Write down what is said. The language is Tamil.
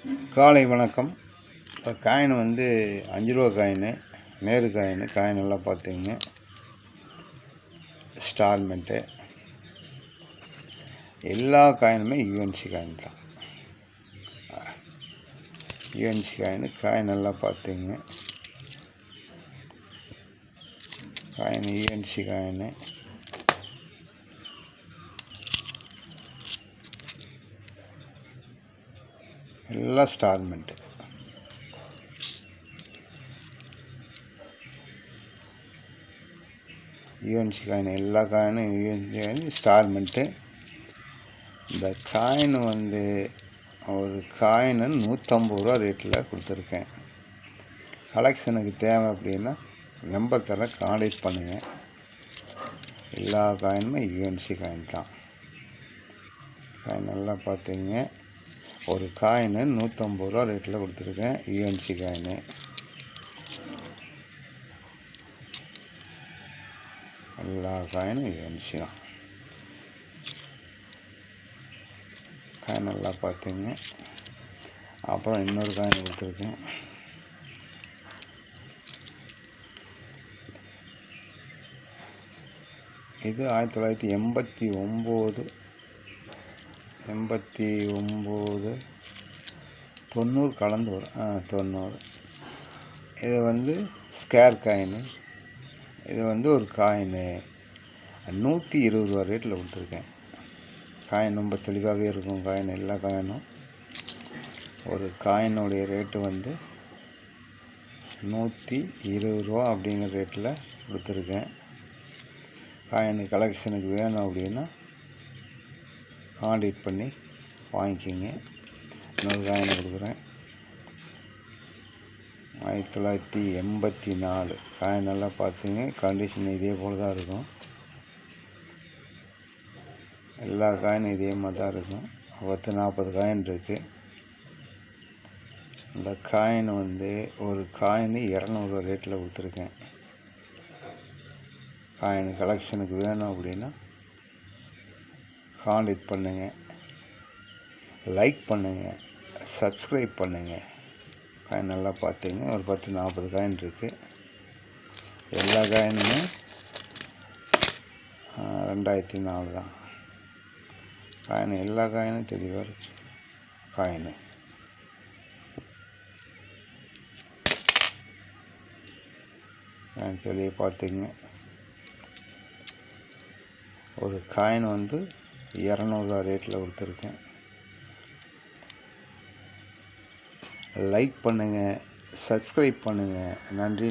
காலை வணக்கம். காயின் வந்து 5 ரூபா காயினு, நேரு காயினு. காயின் எல்லாம் பார்த்தீங்க, ஸ்டார்மெண்ட்டு எல்லா காயினுமே யூஎன்சி காயின் தான். UNC coin. காயின் எல்லாம் பார்த்தீங்க, காயின் யூஎன்சி காயினு. எல்லாம் ஸ்டார்மெண்ட்டு. யூஎன்சி காயின் எல்லா காயினும் யூஎன்சி காயின் ஸ்டார்மெண்ட்டு. இந்த காயின் வந்து ஒரு காயினு 150 ரூபா ரேட்டில் கொடுத்துருக்கேன். கலெக்ஷனுக்கு தேவை அப்படின்னா நம்பர் தரேன், கான்டாக்ட் பண்ணுங்கள். எல்லா காயினுமே யூஎன்சி காயின் தான். காயின் எல்லாம் பார்த்தீங்க, ஒரு காயினு 150 ரூபா ரேட்டில் கொடுத்துருக்கேன். UNC coin. எல்லா காயினும் யூஎன்சி தான். காயின் எல்லாம் பார்த்தீங்க. அப்புறம் இன்னொரு காயின் கொடுத்துருக்கேன். இது 1989 90 கலந்து வரும். 90. இது வந்து ஸ்கேர் காயினு. இது வந்து ஒரு காயினு 120 ரூபா ரேட்டில் கொடுத்துருக்கேன். காயின் ரொம்ப தெளிவாகவே இருக்கும். காயின் எல்லா காயினும். ஒரு காயினுடைய ரேட்டு வந்து 120 ரூபா அப்படிங்கிற ரேட்டில் கொடுத்துருக்கேன். காயின் கலெக்ஷனுக்கு வேணும் அப்படின்னா கான்டாக்ட் பண்ணி வாங்கிக்கிங்க. இன்னொரு காயினை கொடுக்குறேன். 1984 காயின் எல்லாம் பார்த்தீங்க, கண்டிஷன் இதே போல் தான் இருக்கும். எல்லா காயினும் இதே மாதிரி தான் இருக்கும். 40 காயின் இருக்குது. இந்த காயின் வந்து ஒரு காயின் 200 ரூபா ரேட்டில் கொடுத்துருக்கேன். காயின் கலெக்ஷனுக்கு வேணும் அப்படின்னா கான்டாக்ட் பண்ணுங்கள், லைக் பண்ணுங்கள், சப்ஸ்கிரைப் பண்ணுங்கள். காயின் நல்லா பார்த்தீங்க, ஒரு 40 காயின் இருக்குது. எல்லா காயினுமே 2004 தான். காயின் எல்லா காயினும் தெளிவாக இருக்கு. காயின் தெளிவாக பார்த்தீங்க. ஒரு காயின் வந்து 200 ரூபா ரேட்டில் கொடுத்துருக்கேன். லைக் பண்ணுங்கள், சப்ஸ்கிரைப் பண்ணுங்கள். நன்றி.